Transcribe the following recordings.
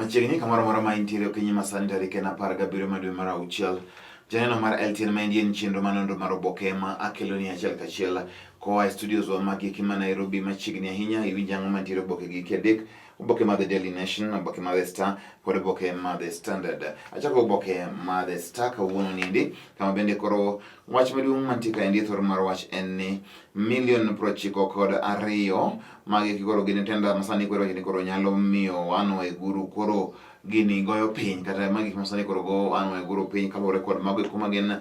machiegni kamoro moro ma intiere okinyi masani tarik en 17 dwe mar auchiel. Janeno mar LTN ma en chenro manonro mar oboke ma akeloni achiel kachiel koa e studios wa magiki ma Nairobi machiegni ahinya. Iwinjo ang'o mantiere oboke giki adek: oboke mar The Daily Nation, oboke mar The Star kod oboke mar The Standard. Achako oboke mar The Star kawuono niendi, kama bende koro wach maduong' mantie kaendi, thor mar wach en ni 92,2 magi koro gin tenda masani koro nyalo miyo wano e guru koro gini goyo piny, kata magi masani koro go wano e guru piny kaluwore kod mago kuma gin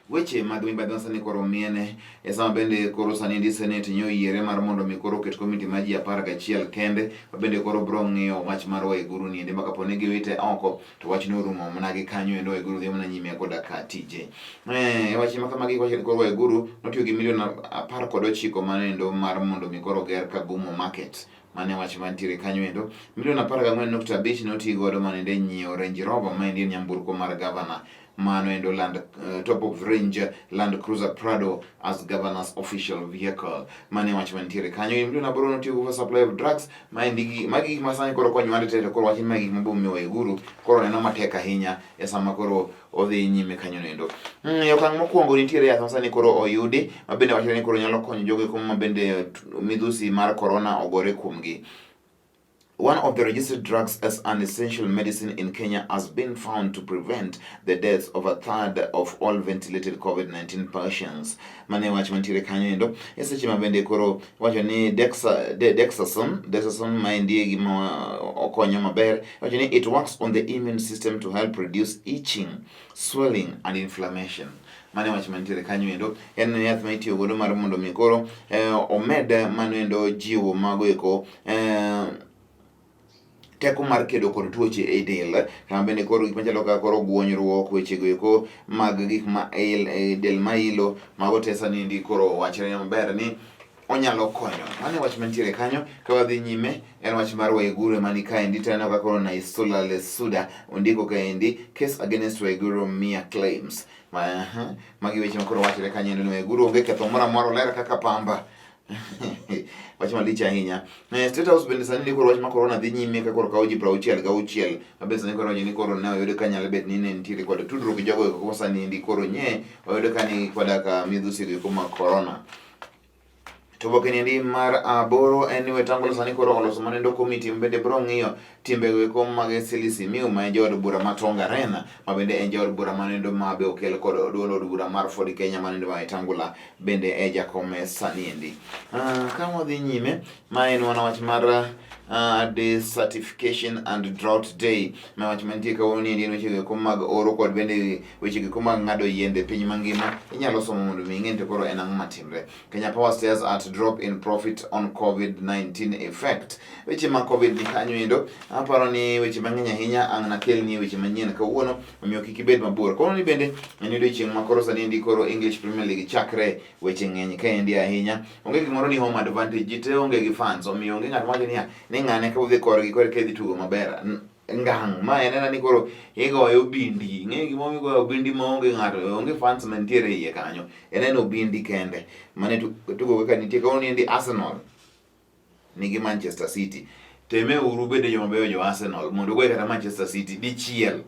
weche mag mibadhi masani koro miene e sama bende koro sani ndi Senate nyoyiere mar mondo mi koro ket komiti ma ji 11 kende ma bende koro bro ng'iyo wach mar Waiguru niendi ma kaponi giwite oko to wach no rumo mana gi kanyo endo Waiguru dhi mana nyime koda ka tije. Wach ma kamagi wach koro Waiguru notiyo gi milion 19 manendo mar mondo mi koro ger Kagumo Market. Mane wach mantiere kanyo endo. Milion 14.5 noti godo manende nyiewo Range Rover ma endi nyamburko mar governor mano endo top of range Land Cruiser Prado as governor's official vehicle. Mane wach mantiere kanyo. Milion 8 notiyo go for supply of drugs ma endi magi masani koro konyo ande tete koro wach magi mabomi Waiguru koro neno matek ahinya e sama koro odhi nyime kanyo nendo. Okang' mokwongo nitiere yath masani koro oyudi ma bende wachore ni koro nyalo konyo jogo kuma bende midhusi mar corona ogore kuomgi. One of the registered drugs as an essential medicine in Kenya has been found to prevent the deaths of a third of all ventilated COVID-19 patients. Mane wach mantiere kanyo endo. Eseche ma bende koro wacho ni Dexason ma endi gima okonyo maber. Wacho ni it works on the immune system to help reduce itching, swelling and inflammation. Mane wach mantiere kanyo endo. En yath ma itiyo godo mar mondo mi koro omed mano endo jiwo mago eko teko mar kedo kod tuoche e del. Kama bende koro gik machalo kaka koro guonyruok, wechego eko mag gik ma del mailo, mago tesa niendi koro wachre maber ni onyalo konyo. Mane wach mantiere kanyo. Ka wadhi nyime en wach mar Waiguru mani kaendi to aneno ka koro Naisola Lesuda ondiko kaendi case against Waiguru Mia claims. Magi weche ma koro wachre kanyo endo ni Waiguru onge ketho moro amora, olera kaka pamba. Wach malich ahinya. State House bende sani ni koro wach ma corona dhi nyime ka koro kawo ji 66 mabe sani koro ni koro ne oyudo ka nyalo bet ni ne nitiere kod tudruok gi jogo eko sani ndi koro nye oyudo ka ni koda ka midhusi eko ma corona. To boke niendi mar 8 en ni Wetangula sani koro oloso manendo komiti mbende bro ng'iyo timbego eko mag Selisi Miu ma en jaod bura ma Tongarena ma bende en jaod bura manendo ma be okel kod duond od bura mar Ford Kenya manendo ma Wetangula bende e jakome sani endi. Kama wadhi nyime ma en wach mar Desertification and Drought Day ma wach mantie kawuono niendi en weche eko mag oro kod bende weche eko mag ng'ado yiende piny mangima. Inyalo somo mondo mi ing'e koro en ang'o matimre. Kenya Power stares at drop in profit on COVID-19 effect. Weche mag COVID ni kanyo endo. Aparo ni weche mang'eny ahinya ang' nakel ni weche manyien kawuono omiyo kik ibed mabor. Kono ni bende en odiochieng' ma koro sani endi koro English Premier League chakre, weche ng'eny kaendi ahinya. Onge gimoro ni home advantage, ji te onge gi fans, omiyo onge ng'at wacho niya ni ng'ane ka udhi korgi koro kedhi tugo maber. Ngang' ma en ni koro igoyo bindi. Ng'e gima igoyo bindi ma onge ng'ato, onge fans mantiere iye kanyo. En bindi kende. Mane tugo kaka nitie kawuono endi Arsenal nigi Manchester City. Teme uru bede joma beyo jo Arsenal mondo goe kata Manchester City dichiel.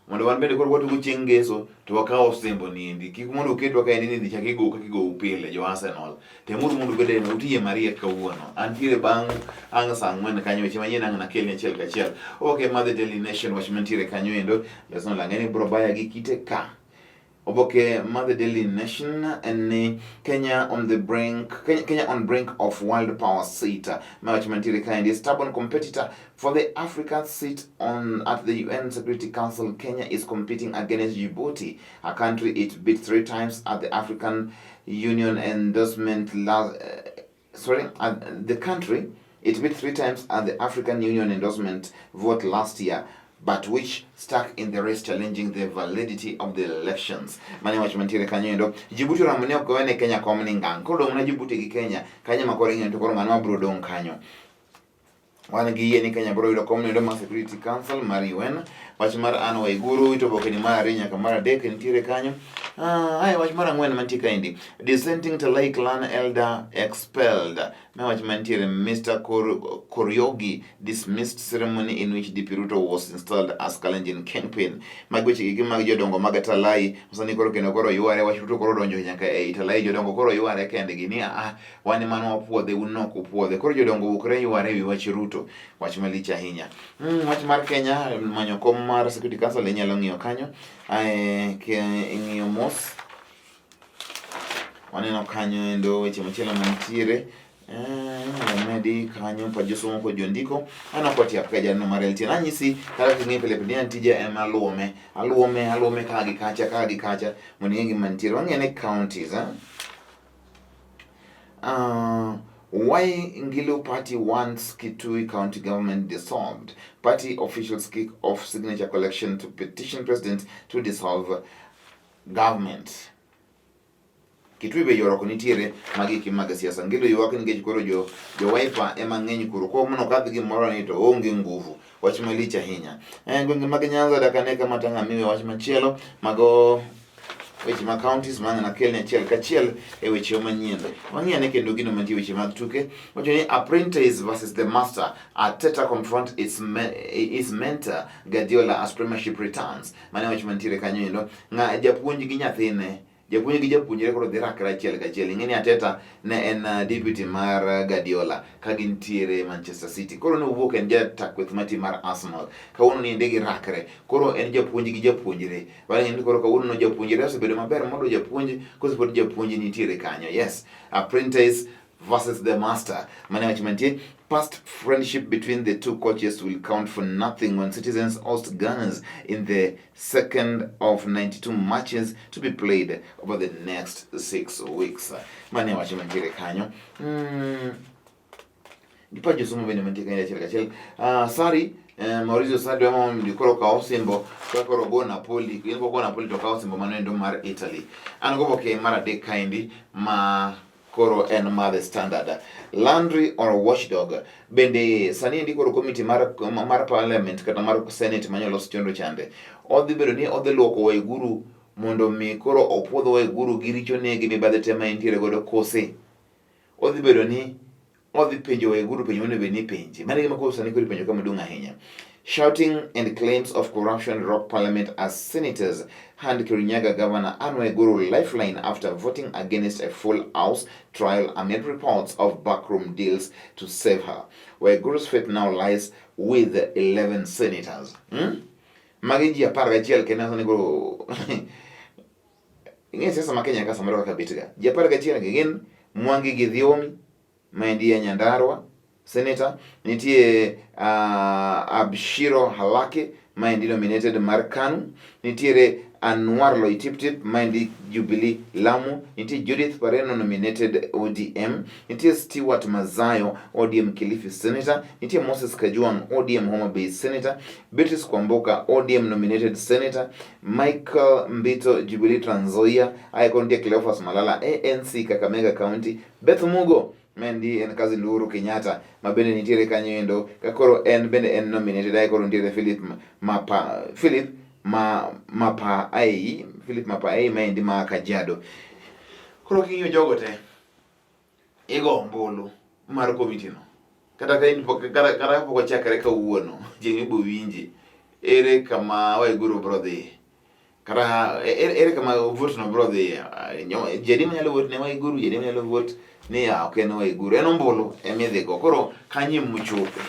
Mondo wan bende koro watugo chieng' ngeso to wakawo osimbo niendi. Kik mondo uketwa kaendi ni dhi chak igo kakigo pile jo Arsenal. Temuru mondo bede ne utiye mariek kawuono. Antiere bang' ang' saa 4 kanyo weche manyien ang' nakel ni achiel kachiel. Okay, ma The Daily Nation wach mantiere kanyo endo. Lesno lang'eni bro baya gi kite ka. Oboke Mother Daily Nation and Kenya on brink of world power seat. Mawach mantiere kaendi. Stubborn competitor for the African seat at the UN Security Council. Kenya is competing against Djibouti, a country it beat 3 times at the African Union endorsement the country it beat 3 times at the African Union endorsement vote last year, but which stuck in the race challenging the validity of the elections. Mane wach mantiere kanyo endo. Djibouti ramone okowene Kenya komni ngang'. Koro dong' na Djibouti gi Kenya. Kanya makoro ing'en to koro mano mabro dong' kanyo. Wan gi yie ni Kenya bro yudo komni endo ma Security Council mar UN. wach mar Anne Waiguru ito boke ni mar ariyo nyaka mar adek nitiere kanyo. Wach mar ang'wen mantie kaendi, dissenting Talai clan elder expelled. Wach mantiere, Mr. Koryogi dismissed ceremony in which DP Ruto was installed as Kalenjin kingpin. Mag weche gigi mag jodongo mag Talai sani koro kendo koro yware, wach Ruto koro donjo nyaka ei Talai, jodongo koro yware kendgi ni wan ema wapuodhe un nok upuodhe. Koro jodongo ukre yware ewi wach Ruto, wach malich ahinya. Wach mar Kenya manyo kom mar Security Council inyalo ng'iyo kanyo. Ing'iyo mos waneno kanyo endo weche machielo mantiere. Medi kanyo pa josomo kod jondiko anakwati apka no mar LTN anyisi kala king'e pile pile tije ema aluome ka gi kacha mondo ing'e mantiere. Wang'e counties why Ngilu Party wants Kitui County government dissolved. Party officials kick off signature collection to petition president to dissolve government. Kitui be yoro konitiere magi kimaga siasa. Ngilu ywak nikech koro jo Wiper ema ng'eny kuro ko mono kadhi gimoro ni to onge nguvu. Wach malich ahinya. Gwenge mag Nyanza dakane kama tang'amiwe wach machielo mago weche mag counties man na kelne achiel kachiel e weche manyien. Wang'iyane kendo gino mantie weche mag tuke. Wacho ni apprentice versus the master. Arteta confront its mentor Guardiola as premiership returns. Mane weche mantiere kanyo endo. Japuonj gi nyathine. Japuonj gi japuonjre koro dhi rakre achiel kachiel. Ing'eni Arteta ne en deputy mar Guardiola ka gintiere Manchester City. Koro ne owuok en jatakweth mati mar Arsenal. Kawuono ni ende girakre. Koro en japuonj gi japuonjre. Wang'eni koro kawuono japuonjre osebedo maber mondo japuonj kosepod japuonj nitiere kanyo. Yes, apprentice versus the master. Mane wacho mantie, past friendship between the two coaches will count for nothing when Citizens host Gunners in the second of 92 matches to be played over the next 6 weeks. Mane wacho mantiere kanyo. Gipajo somo bende mantie kanyo achiel kachiel. Sari Maurizio Sarri ema ndikoro kawo simbo koro go Napoli, ingo go Napoli to kawo simbo manendo mar Italy. An go boke mar adek kaendi ma koro en mar The Standard. Landry or watchdog bende sani ndikoro committee mar parliament kata mar senate manyalo chendo chande. Odhi bedo ni odhi luoko Waiguru mondo mi koro opuodho Waiguru gi richo ne gi mibadhe tema entiere godo kose. Odhi bedo ni odhi penjo Waiguru penjo mondo be ni penje. Mane gima koro sani koro penjo kama duong' ahinya. Shouting and claims of corruption rock parliament as senators hand Kirinyaga governor Anne Waiguru lifeline after voting against a full house trial amid reports of backroom deals to save her. Waiguru's fate now lies with 11 senators. Magi ji 11 kena sani koro ing'e siasa ma Kenya ka samoro kaka bitga. Ji 11 gin Mwangi Githiomi maendi ya Nyandarua senator, nitie Abshiro Halake maendi nominated mar KANU, nitiere Anwar Loitiptip maendi Jubilee Lamu, nitie Judith Pareno nominated ODM, nitie Stewart Mazayo ODM Kilifi senator, nitie Moses Kajwang ODM Homa Bay senator, Beatrice Kwamboka ODM nominated senator, Michael Mbito Jubilee Trans Nzoia, nitie Cleophas Malala ANC Kakamega County, Beth Mugo mendi en kazi Uhuru Kenyatta mabende nitiere kanyo endo kakoro en bende en nominated. Koro nitiere Philip Mapa maendi ma Kajiado. Koro king'iyo jogo te igo ombulu mar committee no kata kata pok ochakre kawuono jeng ibo winji ere kama Waiguru bro dhi kata ere kama vote no bro dhi. Jadi manyalo vote ne Waiguru, jadi manyalo vote ni ok en Waiguru, en ombulu emidhigo. Koro kanyi muchope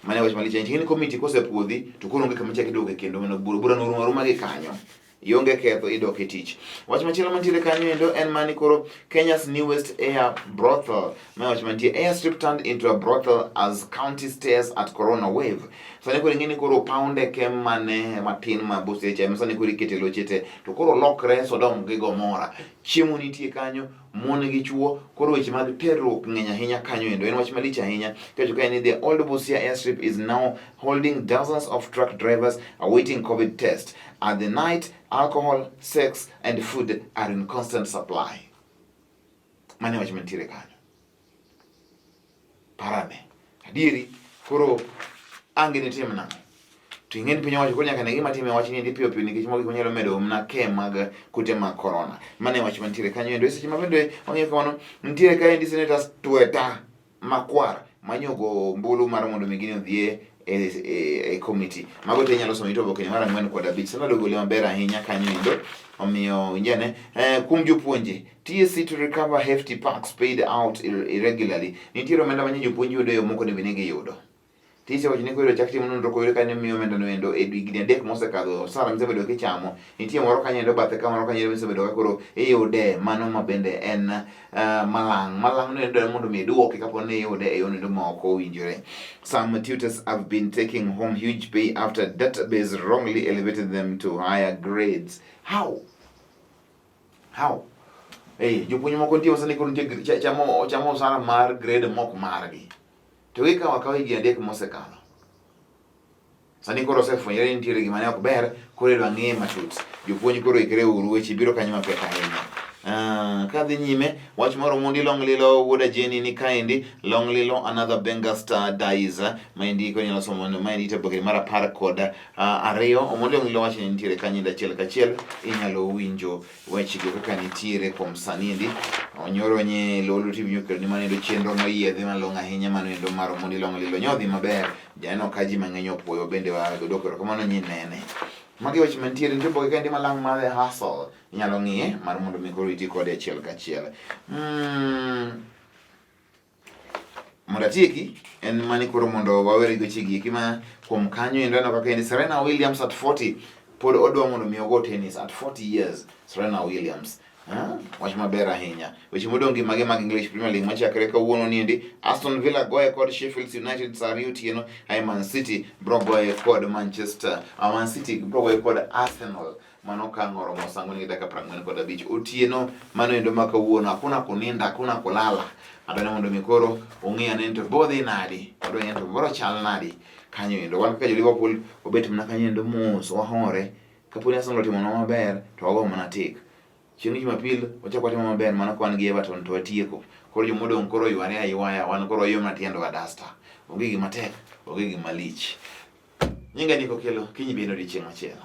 mane wach malich ahinya. Committee kosepuodhi to koro onge kama chak idoge kendo mano bura noruma gi kanyo ionge ketho idok e tich. Wach machielo mantiere kanyo endo en mani koro Kenya's newest air brothel. Wach mantiere, airstrip turned into a brothel as county stares at corona wave. Sani koro ing'eni koro pounde ke mane matin ma boseche sani koro ikete lochete to koro lokre Sodom gi Gomora. Chiemo nitie kanyo, mon gi chuo, koro weche mag terruok ng'eny ahinya kanyo endo. En wach malich ahinya. Kacho kae the old Busia airstrip is now holding dozens of truck drivers awaiting COVID test. At the night, alcohol, sex, and food are in constant supply. Mane wach mantiere kanyo. Parane. Adieri, koro ange nitie mnamo. to ing'eni piny owacho koro nyaka ne gima time wach ni endi piyo piyo nikech moko gik manyalo medo mna ke mag kute mag corona. Mane wach mantiere kanyo endo. Seche ma bende wang'iyo kamano, nitiere kaendi senators Tweta Makwar manyogo ombulu mar mondo mi gini odhie e committee. Mago te inyalo somo ito oboke mar 4 kod 5. Senado ogole maber ahinya kanyo endo. Omiyo winjane kuom jopuonje TSC to recover hefty packs paid out irregularly. Nitiere omenda manye jopuonje yudo e yo moko ne bende giyudo. TSC wacho ni koro chak timo nonro koyudo ka ne miyo omenda no endo e higni 3 mosekadho sara misebedo kichamo. Nitie moro kanyo endo bathe ka moro kanyo endo misebedo ka koro iyude, mano ma bende en malang' no endo mondo mi duoke kapo ni iyude e yo endo ma ok owinjore. Some tutors have been taking home huge pay after database wrongly elevated them to higher grades. How? Jopuonje moko nitie masani koro nitie chamo sara mar grade mok margi. To wakawa higni 3 mosekalo. Sani koro osefwenyore ni nitiere gima ne ok ber, koro idwa ng'iye matut. Jopuonj koro ikre uru, weche biro kanyo mapek ahinya. Kadhi nyime, wach moro mondi Long Lilo wuoda Jenny ni kaendi. Long Lilo, another Benga star dies. Maendi ko nyalo somo, maendi ite boke mar 10 kod 2. Omondi Long Lilo wacho ni nitiere kanyo achiel kachiel. Inyalo winjo weche go kaka nitiere kuom sani endi. Onyoro nye Lolo TV nyukero ni manendo chenro moyiedhi malong'o ahinya mano endo mar Omondi Long Lilo. Nyodhi maber, janeno ka ji mang'eny opuoyo bende wadokero kamano nyinene. Magi weche mantiere nitie boke kendi malang' mar The Hustle. Inyalo ng'iye mar mondo mi koro iti kode achiel kachiel. Mondo atieki en mani koro mondo wawere goche gieki ma kuom kanyo endo no kaka en Serena Williams at 40 pod odwa mondo mi ogo tennis at 40 years. Serena Williams wach maber ahinya. Weche modong' gi mage mag English Premier League machakre kawuono niendi. Aston Villa goye kod Sheffield United saa 2 otieno. Man City bro goye kod Man City bro goye kod Arsenal. Mano ka ng'oro mosango ni dakika 45 otieno. Mano endo ma kawuono, hakuna kuninda, hakuna kulala. Adwani mondo mi koro ong'e ane to bodhi nadi, adwani to bro chal nadi kanyo endo. Wan kaka jo Liverpool obet mana kanyo endo mos wahore. Kaponi Arsenal otimo maber to wago mana tik. Chieng' Jumapil wachako watimo maber mana kwan gi Everton to watieko. Koro jomodong' koro yware aywaya, wan koro yom na tiendo wa dasta. Onge gima tek, onge gima lich. Nyinga niko kelo, kinyi bino di chieng' machielo.